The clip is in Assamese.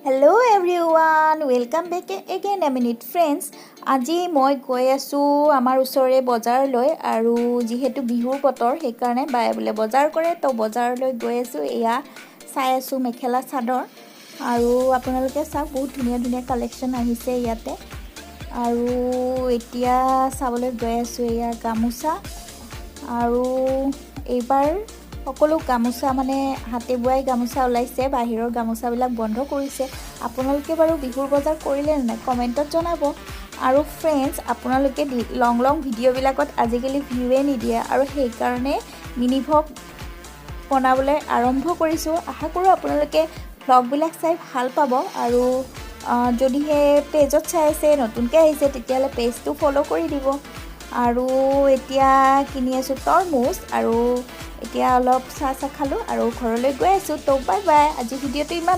Hello everyone, welcome back again a minute friends. আজি মই গৈ আছো আমাৰ ওচৰে বজাৰলৈ আৰু যেহেতু বিহুৰ বতৰ সেইকাৰণে বাই বোলে বজাৰ কৰে তো বজাৰলৈ গৈ আছো এয়া চাই আছো মেখেলা চাদৰ আৰু আপোনালোকে চাওক বহুত ধুনীয়া ধুনীয়া কালেকচন আহিছে ইয়াতে আৰু এতিয়া চাবলৈ গৈ আছো এয়া গামোচা আৰু এইবাৰ সকলো গামোচা মানে হাতে বোৱাই গামোচা ওলাইছে বাহিৰৰ গামোচাবিলাক বন্ধ কৰিছে আপোনালোকে বাৰু বিহুৰ বজাৰ কৰিলে না কমেন্টত জনাব আৰু ফ্ৰেন্ডছ আপোনালোকে লং ভিডিঅ'বিলাকত আজিকালি ভিউৱে নিদিয়ে আৰু সেই কাৰণে মিনি ভ্লগ বনাবলৈ আৰম্ভ কৰিছো আশা কৰো আপোনালোকে ভ্লগবিলাক চাই ভাল পাব আৰু যদি হে পেজত চাই আছে নতুনকৈ আহিছে তেতিয়ালে পেজটো ফলো কৰি দিব আৰু এতিয়া কিনি আছো তৰমুজ আৰু এতিয়া অলপ চাহ খালো আৰু ঘৰলৈ গৈ আছো তো বাই বাই আজি ভিডিঅ'টো ইমান